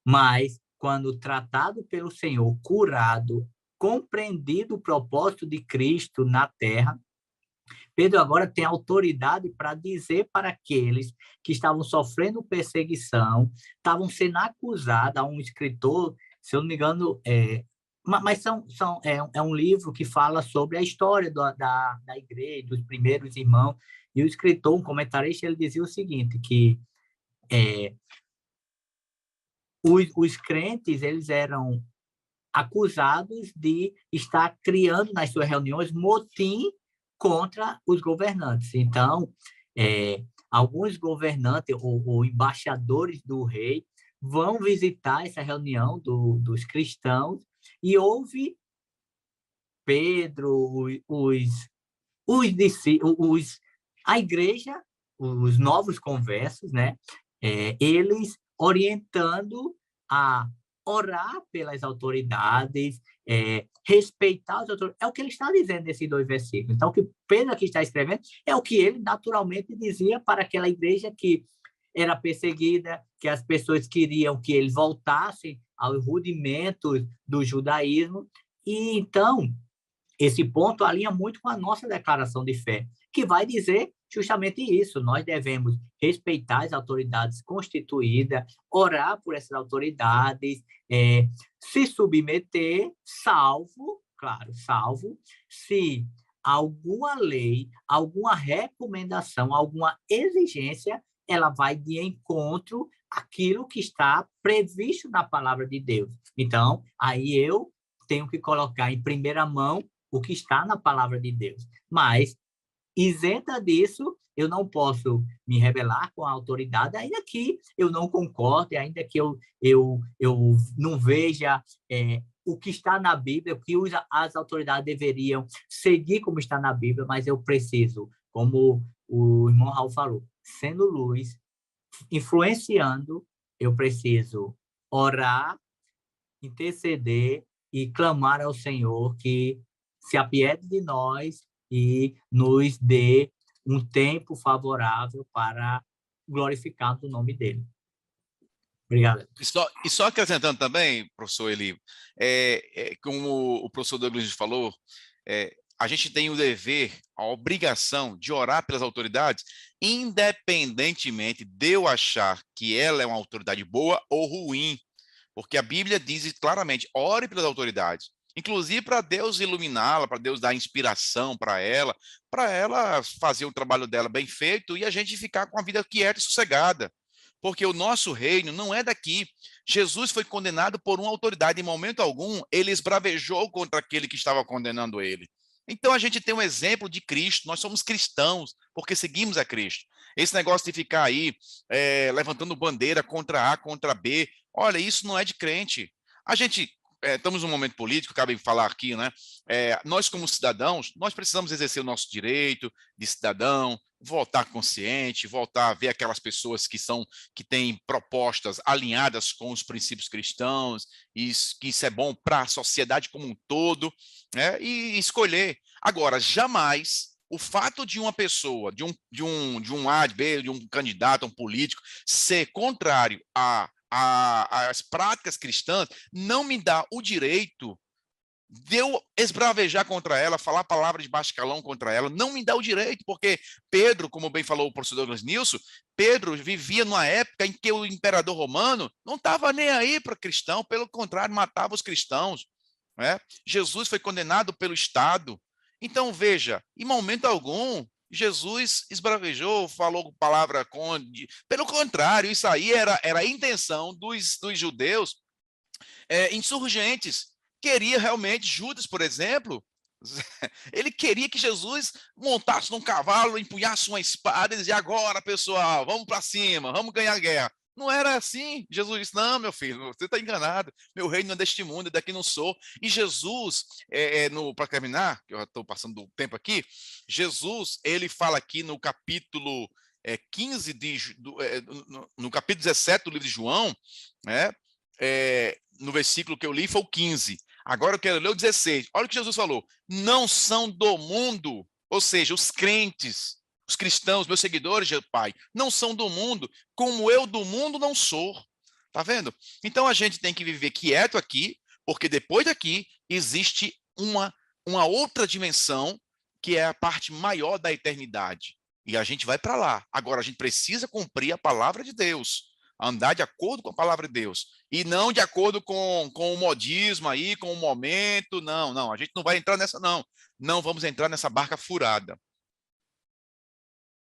C: mas quando tratado pelo Senhor, curado, compreendido o propósito de Cristo na terra, Pedro agora tem autoridade para dizer para aqueles que estavam sofrendo perseguição, estavam sendo acusados, a um escritor, se eu não me engano, mas é um livro que fala sobre a história da igreja, dos primeiros irmãos, e o escritor, um comentarista, ele dizia o seguinte, que os crentes, eles eram acusados de estar criando nas suas reuniões motim contra os governantes. Então, alguns governantes ou embaixadores do rei vão visitar essa reunião dos cristãos e ouve Pedro, a igreja, os novos conversos, né? Eles orientando a orar pelas autoridades, respeitar as autoridades. É o que ele está dizendo nesses 2 versículos. Então, o que Pedro aqui está escrevendo é o que ele naturalmente dizia para aquela igreja que era perseguida, que as pessoas queriam que eles voltassem aos rudimentos do judaísmo. E, então, esse ponto alinha muito com a nossa declaração de fé, que vai dizer justamente isso: nós devemos respeitar as autoridades constituídas, orar por essas autoridades, se submeter, salvo se alguma lei, alguma recomendação, alguma exigência, ela vai de encontro àquilo que está previsto na palavra de Deus. Então, aí eu tenho que colocar em primeira mão o que está na palavra de Deus. Mas, isenta disso, eu não posso me rebelar com a autoridade, ainda que eu não concorde, ainda que eu não veja o que está na Bíblia, o que as autoridades deveriam seguir como está na Bíblia, mas eu preciso, como o irmão Raul falou, sendo luz, influenciando, eu preciso orar, interceder e clamar ao Senhor que se apiede de nós e nos dê um tempo favorável para glorificar o nome dele. Obrigado.
B: E só acrescentando também, professor Eli, como o professor Douglas falou, a gente tem o dever, a obrigação de orar pelas autoridades, independentemente de eu achar que ela é uma autoridade boa ou ruim, porque a Bíblia diz claramente, ore pelas autoridades, inclusive para Deus iluminá-la, para Deus dar inspiração para ela fazer o trabalho dela bem feito e a gente ficar com a vida quieta e sossegada. Porque o nosso reino não é daqui. Jesus foi condenado por uma autoridade, em momento algum, ele esbravejou contra aquele que estava condenando ele. Então, a gente tem um exemplo de Cristo, nós somos cristãos, porque seguimos a Cristo. Esse negócio de ficar aí levantando bandeira contra A, contra B, olha, isso não é de crente. A gente estamos num momento político, acabei de falar aqui, né? Nós, como cidadãos, nós precisamos exercer o nosso direito de cidadão, votar consciente, voltar a ver aquelas pessoas que têm propostas alinhadas com os princípios cristãos, e que isso é bom para a sociedade como um todo, né? E escolher. Agora, jamais o fato de uma pessoa, de um A, de B, de um candidato, um político, ser contrário às práticas cristãs, não me dá o direito de eu esbravejar contra ela, falar palavras de baixo calão contra ela, não me dá o direito, porque Pedro, como bem falou o professor Douglas Nilson, Pedro vivia numa época em que o imperador romano não estava nem aí para cristão, pelo contrário, matava os cristãos, né? Jesus foi condenado pelo Estado. Então, veja, em momento algum, Jesus esbravejou, falou palavra conde. Pelo contrário, isso aí era a intenção dos judeus insurgentes. Queria realmente, Judas, por exemplo, ele queria que Jesus montasse num cavalo, empunhasse uma espada e dizia: agora, pessoal, vamos para cima, vamos ganhar a guerra. Não era assim. Jesus disse: não, meu filho, você está enganado. Meu reino não é deste mundo, daqui não sou. E Jesus, para terminar, que eu já estou passando do tempo aqui, Jesus, ele fala aqui no capítulo 15, no capítulo 17 do livro de João, né? No versículo que eu li foi o 15. Agora eu quero ler o 16. Olha o que Jesus falou. Não são do mundo, ou seja, os crentes, os cristãos, meus seguidores, Pai, não são do mundo, como eu do mundo não sou. Tá vendo? Então a gente tem que viver quieto aqui, porque depois daqui existe uma outra dimensão, que é a parte maior da eternidade. E a gente vai para lá. Agora a gente precisa cumprir a palavra de Deus, andar de acordo com a palavra de Deus, e não de acordo com o modismo aí, com o momento. Não, não, a gente não vai entrar nessa, não. Não vamos entrar nessa barca furada.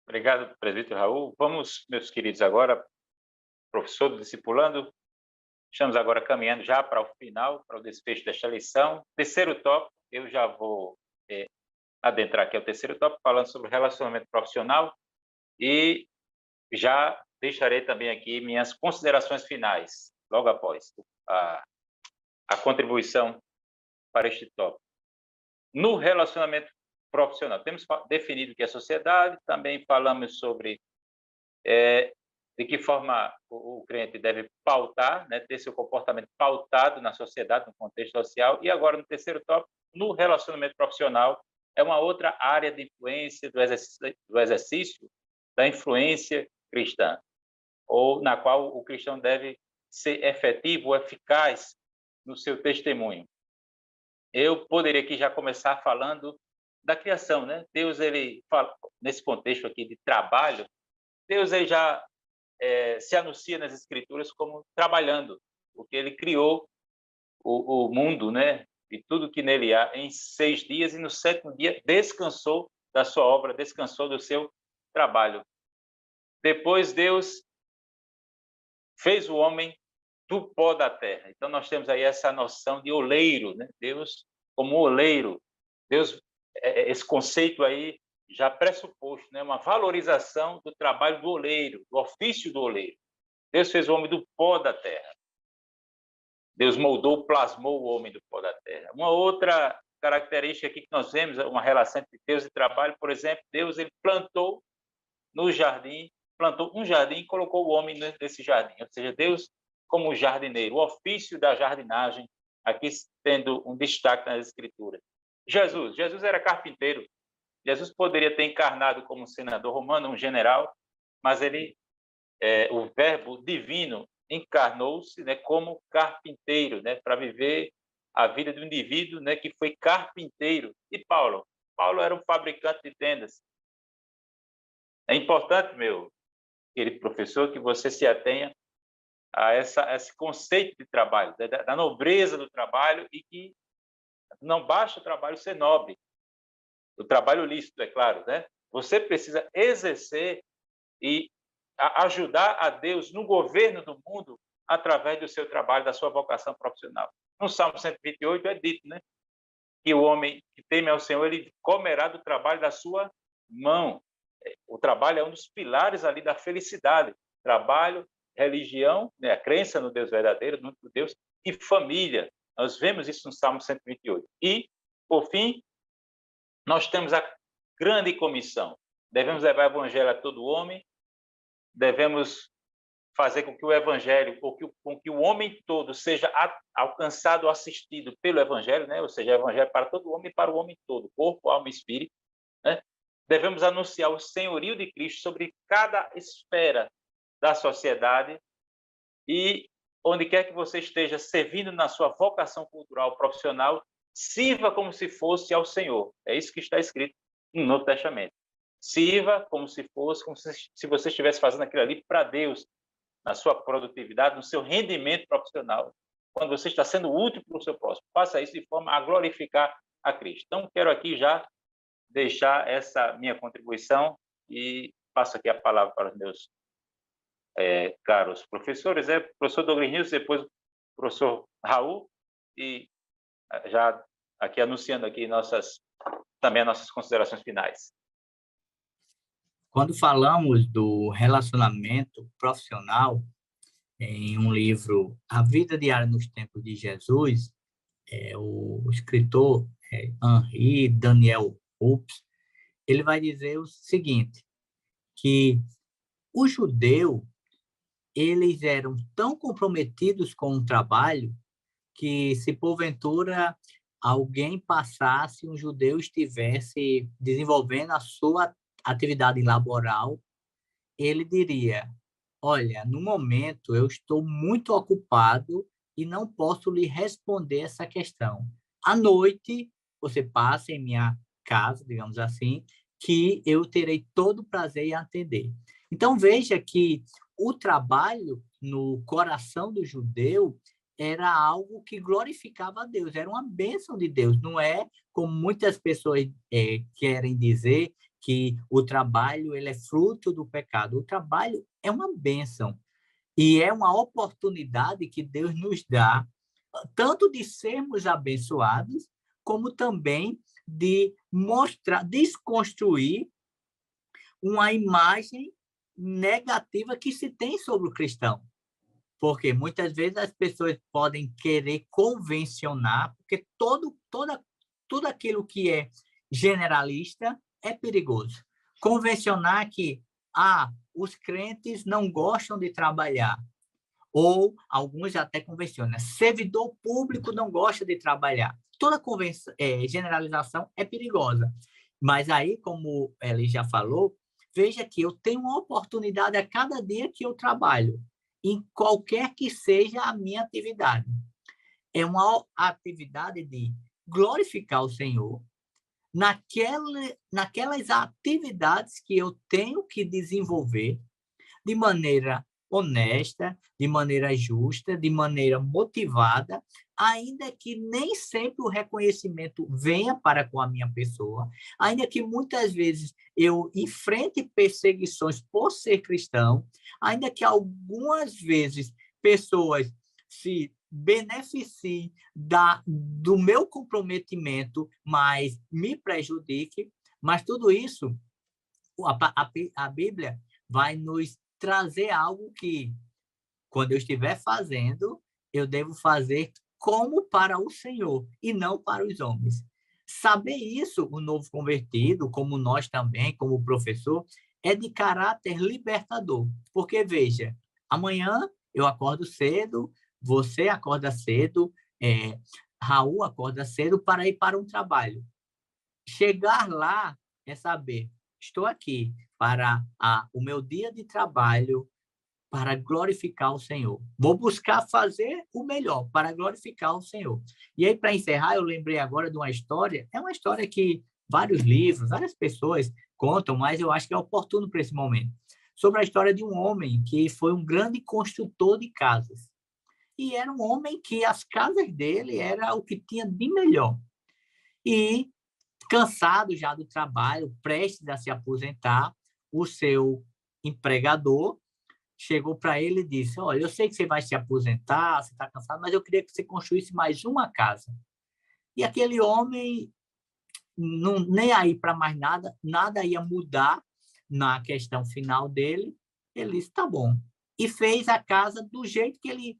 A: Obrigado, presbítero Raul. Vamos, meus queridos, agora, professor do discipulando, estamos agora caminhando já para o final, para o desfecho desta lição. Terceiro tópico, eu já vou adentrar aqui ao terceiro tópico, falando sobre relacionamento profissional, e já deixarei também aqui minhas considerações finais, logo após a contribuição para este tópico. No relacionamento profissional, temos definido o que é sociedade, também falamos sobre de que forma o crente deve pautar, né, ter seu comportamento pautado na sociedade, no contexto social, e agora no terceiro tópico, no relacionamento profissional, é uma outra área de influência do exercício da influência cristã, ou na qual o cristão deve ser efetivo, eficaz no seu testemunho. Eu poderia aqui já começar falando da criação, né? Deus, ele fala, nesse contexto aqui de trabalho, Deus ele já se anuncia nas Escrituras como trabalhando, porque ele criou o mundo, né? E tudo que nele há em 6 dias, e no 7º dia descansou da sua obra, descansou do seu trabalho. Depois Deus fez o homem do pó da terra. Então nós temos aí essa noção de oleiro, né? Deus como oleiro. Deus, esse conceito aí já pressuposto, né? Uma valorização do trabalho do oleiro, do ofício do oleiro. Deus fez o homem do pó da terra. Deus moldou, plasmou o homem do pó da terra. Uma outra característica aqui que nós vemos, uma relação entre Deus e trabalho, por exemplo, Deus ele plantou no jardim, plantou um jardim e colocou o homem nesse jardim. Ou seja, Deus como jardineiro, o ofício da jardinagem, aqui tendo um destaque nas Escrituras. Jesus era carpinteiro. Jesus poderia ter encarnado como um senador romano, um general, mas ele, o verbo divino, encarnou-se, né, como carpinteiro, né, para viver a vida do indivíduo, né, que foi carpinteiro. E Paulo era um fabricante de tendas. É importante, meu querido professor, que você se atenha a esse conceito de trabalho, da nobreza do trabalho, e que não basta o trabalho ser nobre, o trabalho lícito, é claro, né? Você precisa exercer e ajudar a Deus no governo do mundo através do seu trabalho, da sua vocação profissional. No Salmo 128 é dito, né, que o homem que teme ao Senhor, ele comerá do trabalho da sua mão. O trabalho é um dos pilares ali da felicidade. Trabalho, religião, né, a crença no Deus verdadeiro, no Deus, e família. Nós vemos isso no Salmo 128. E, por fim, nós temos a grande comissão. Devemos levar o evangelho a todo homem, devemos fazer com que o evangelho, ou com que o homem todo seja alcançado, assistido pelo evangelho, né? Ou seja, o evangelho para todo homem e para o homem todo, corpo, alma e espírito, né? Devemos anunciar o senhorio de Cristo sobre cada esfera da sociedade e onde quer que você esteja servindo na sua vocação cultural, profissional, sirva como se fosse ao Senhor. É isso que está escrito no Novo Testamento. Sirva como se fosse, como se você estivesse fazendo aquilo ali para Deus, na sua produtividade, no seu rendimento profissional, quando você está sendo útil para o seu próximo. Faça isso de forma a glorificar a Cristo. Então, quero aqui já deixar essa minha contribuição e passo aqui a palavra para os meus caros professores, professor Douglas Nilson, depois o professor Raul, e já aqui anunciando aqui também as nossas considerações finais.
C: Quando falamos do relacionamento profissional, em um livro, A Vida Diária nos Tempos de Jesus, o escritor Henri Daniel Hopes, ele vai dizer o seguinte, que o judeu, eles eram tão comprometidos com o trabalho que, se porventura alguém passasse, um judeu estivesse desenvolvendo a sua atividade laboral, ele diria, olha, no momento eu estou muito ocupado e não posso lhe responder essa questão. À noite, você passa em minha casa, digamos assim, que eu terei todo o prazer em atender. Então, veja que o trabalho no coração do judeu era algo que glorificava a Deus, era uma bênção de Deus, não é como muitas pessoas querem dizer, que o trabalho ele é fruto do pecado. O trabalho é uma bênção e é uma oportunidade que Deus nos dá, tanto de sermos abençoados, como também de mostrar, desconstruir uma imagem negativa que se tem sobre o cristão. Porque muitas vezes as pessoas podem querer convencionar, porque tudo aquilo que é generalista é perigoso. Convencionar que os crentes não gostam de trabalhar, ou alguns até convencionam, servidor público não gosta de trabalhar. Toda generalização é perigosa. Mas aí, como ele já falou, veja que eu tenho uma oportunidade a cada dia que eu trabalho, em qualquer que seja a minha atividade. É uma atividade de glorificar o Senhor, naquelas atividades que eu tenho que desenvolver de maneira honesta, de maneira justa, de maneira motivada, ainda que nem sempre o reconhecimento venha para com a minha pessoa, ainda que muitas vezes eu enfrente perseguições por ser cristão, ainda que algumas vezes pessoas se beneficie do meu comprometimento, mas me prejudique, mas tudo isso, a Bíblia vai nos trazer algo que, quando eu estiver fazendo, eu devo fazer como para o Senhor e não para os homens. Saber isso, o novo convertido, como nós também, como professor, é de caráter libertador. Porque, veja, amanhã eu acordo cedo, você acorda cedo, Raul acorda cedo para ir para um trabalho. Chegar lá é saber, estou aqui para o meu dia de trabalho, para glorificar o Senhor. Vou buscar fazer o melhor para glorificar o Senhor. E aí, para encerrar, eu lembrei agora de uma história, é uma história que vários livros, várias pessoas contam, mas eu acho que é oportuno para esse momento, sobre a história de um homem que foi um grande construtor de casas. E era um homem que as casas dele era o que tinha de melhor. E, cansado já do trabalho, prestes a se aposentar, o seu empregador chegou para ele e disse, olha, eu sei que você vai se aposentar, você está cansado, mas eu queria que você construísse mais uma casa. E aquele homem, nem aí para mais nada, nada ia mudar na questão final dele. Ele disse, tá bom. E fez a casa do jeito que ele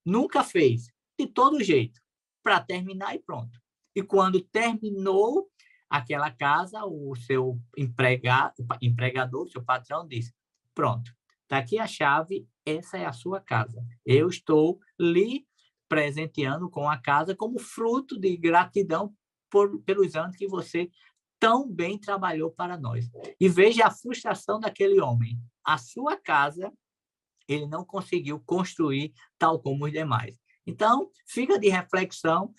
C: nunca fez, de todo jeito. para terminar e pronto. E quando terminou aquela casa, o seu empregador, o seu patrão disse, pronto, está aqui a chave, essa é a sua casa. Eu estou lhe presenteando com a casa como fruto de gratidão pelos anos que você tão bem trabalhou para nós. E veja a frustração daquele homem. A sua casa, ele não conseguiu construir tal como os demais. Então, fica de reflexão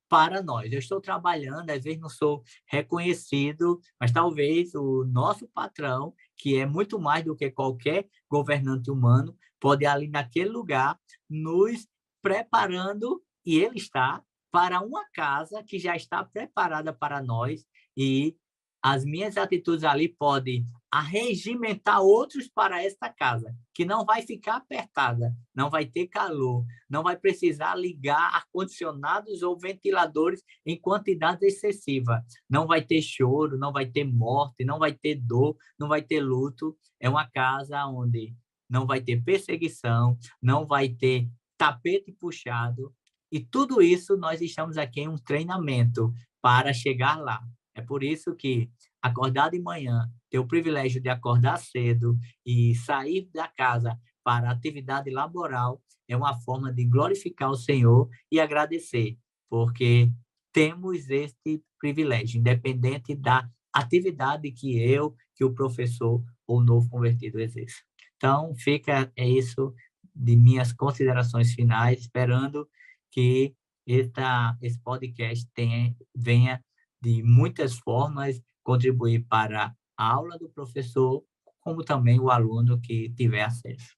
C: para nós. Eu estou trabalhando, às vezes não sou reconhecido, mas talvez o nosso patrão, que é muito mais do que qualquer governante humano, pode ali naquele lugar nos preparando, e ele está, para uma casa que já está preparada para nós, e as minhas atitudes ali podem arregimentar outros para esta casa, que não vai ficar apertada, não vai ter calor, não vai precisar ligar ar-condicionados ou ventiladores em quantidade excessiva, não vai ter choro, não vai ter morte, não vai ter dor, não vai ter luto. É uma casa onde não vai ter perseguição, não vai ter tapete puxado, e tudo isso nós estamos aqui em um treinamento para chegar lá. É por isso que acordar de manhã, ter o privilégio de acordar cedo e sair da casa para a atividade laboral é uma forma de glorificar o Senhor e agradecer, porque temos este privilégio, independente da atividade que o professor ou o novo convertido exerce. Então, é isso de minhas considerações finais, esperando que esse podcast venha de muitas formas contribuir para a aula do professor, como também o aluno que tiver acesso.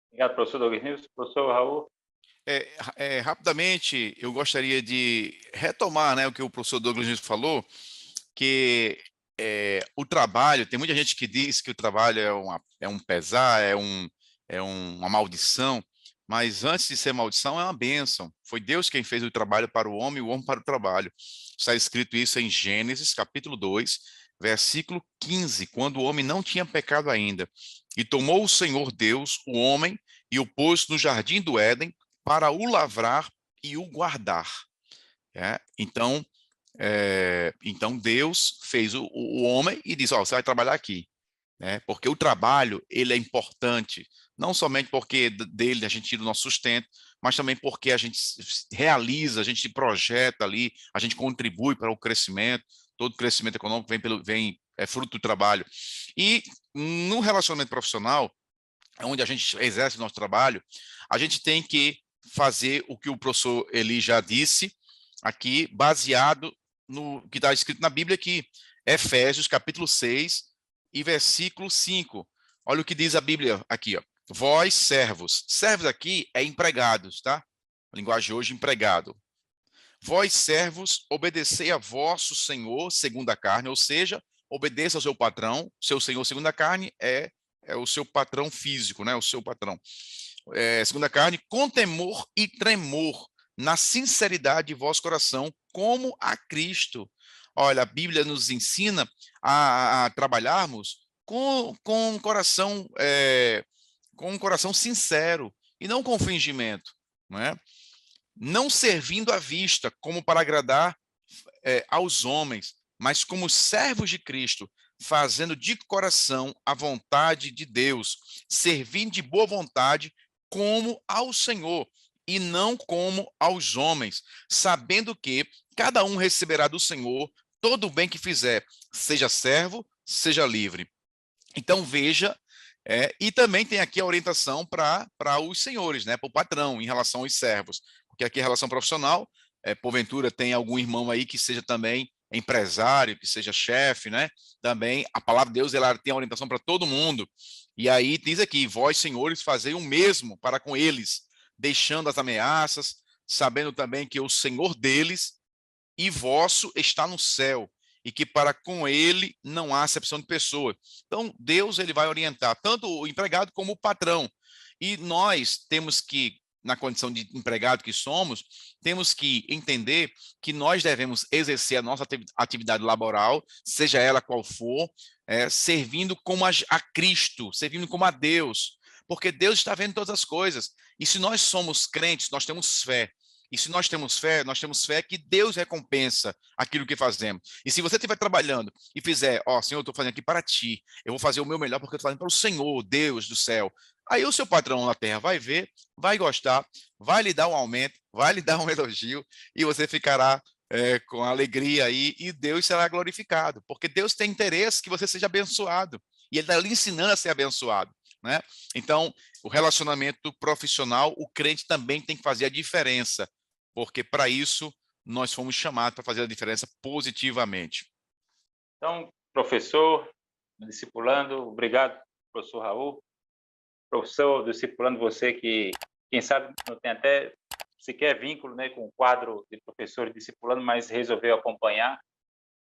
A: Obrigado, professor Douglas Nilson. Professor Raul?
B: Rapidamente, eu gostaria de retomar, né, o que o professor Douglas Nilson falou, que o trabalho, tem muita gente que diz que o trabalho é um pesar, uma maldição, mas antes de ser maldição, é uma bênção. Foi Deus quem fez o trabalho para o homem e o homem para o trabalho. Está escrito isso em Gênesis, capítulo 2, versículo 15, quando o homem não tinha pecado ainda. E tomou o Senhor Deus, o homem, e o pôs no jardim do Éden para o lavrar e o guardar. Então Deus fez o homem e disse, você vai trabalhar aqui. Porque o trabalho, ele é importante, não somente porque dele a gente tira o nosso sustento, mas também porque a gente realiza, a gente projeta ali, a gente contribui para o crescimento, todo crescimento econômico é fruto do trabalho. E no relacionamento profissional, onde a gente exerce o nosso trabalho, a gente tem que fazer o que o professor Eli já disse aqui, baseado no que está escrito na Bíblia aqui, Efésios capítulo 6, e versículo 5. Olha o que diz a Bíblia aqui, ó. Vós, servos. Servos aqui é empregados, tá? A linguagem hoje, empregado. Vós, servos, obedecei a vosso Senhor segundo a carne, ou seja, obedeça ao seu patrão. Seu Senhor segundo a carne é o seu patrão físico, né? O seu patrão. Segundo a carne, com temor e tremor, na sinceridade de vosso coração, como a Cristo. Olha, a Bíblia nos ensina a trabalharmos com um coração sincero e não com fingimento, não é? Não servindo à vista como para agradar aos homens, mas como servos de Cristo, fazendo de coração a vontade de Deus, servindo de boa vontade como ao Senhor e não como aos homens, sabendo que cada um receberá do Senhor todo o bem que fizer, seja servo, seja livre. Então, veja, e também tem aqui a orientação para os senhores, né, para o patrão, em relação aos servos, porque aqui é relação profissional, porventura tem algum irmão aí que seja também empresário, que seja chefe, né, também a palavra de Deus, ela tem a orientação para todo mundo, e aí diz aqui, vós, senhores, fazei o mesmo para com eles, deixando as ameaças, sabendo também que o Senhor deles e vosso está no céu, e que para com ele não há acepção de pessoa. Então, Deus ele vai orientar tanto o empregado como o patrão. E nós temos que, na condição de empregado que somos, temos que entender que nós devemos exercer a nossa atividade laboral, seja ela qual for, servindo como a Cristo, servindo como a Deus, porque Deus está vendo todas as coisas. E se nós somos crentes, nós temos fé. E se nós temos fé que Deus recompensa aquilo que fazemos. E se você estiver trabalhando e fizer, ó, Senhor, eu estou fazendo aqui para ti, eu vou fazer o meu melhor porque eu estou fazendo para o Senhor, Deus do céu. Aí o seu patrão na terra vai ver, vai gostar, vai lhe dar um aumento, vai lhe dar um elogio e você ficará com alegria aí e Deus será glorificado, porque Deus tem interesse que você seja abençoado e Ele está lhe ensinando a ser abençoado, né? Então, o relacionamento profissional, o crente também tem que fazer a diferença, porque para isso nós fomos chamados para fazer a diferença positivamente.
A: Então, professor, discipulando, obrigado, professor Raul. Professor, discipulando, você que, quem sabe, não tem até sequer vínculo, né, com o quadro de professor discipulando, mas resolveu acompanhar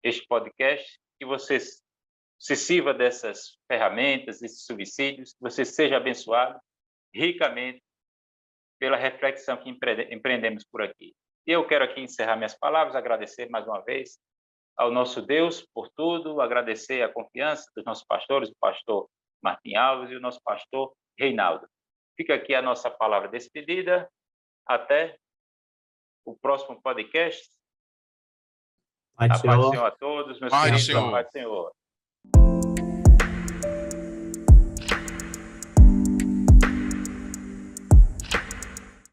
A: este podcast, que você se sirva dessas ferramentas, desses subsídios, que você seja abençoado ricamente pela reflexão que empreendemos por aqui. E eu quero aqui encerrar minhas palavras, agradecer mais uma vez ao nosso Deus por tudo, agradecer a confiança dos nossos pastores, o pastor Martim Alves e o nosso pastor Reinaldo. Fica aqui a nossa palavra de despedida. Até o próximo podcast. A paz do Senhor a todos, meus queridos. A paz do Senhor.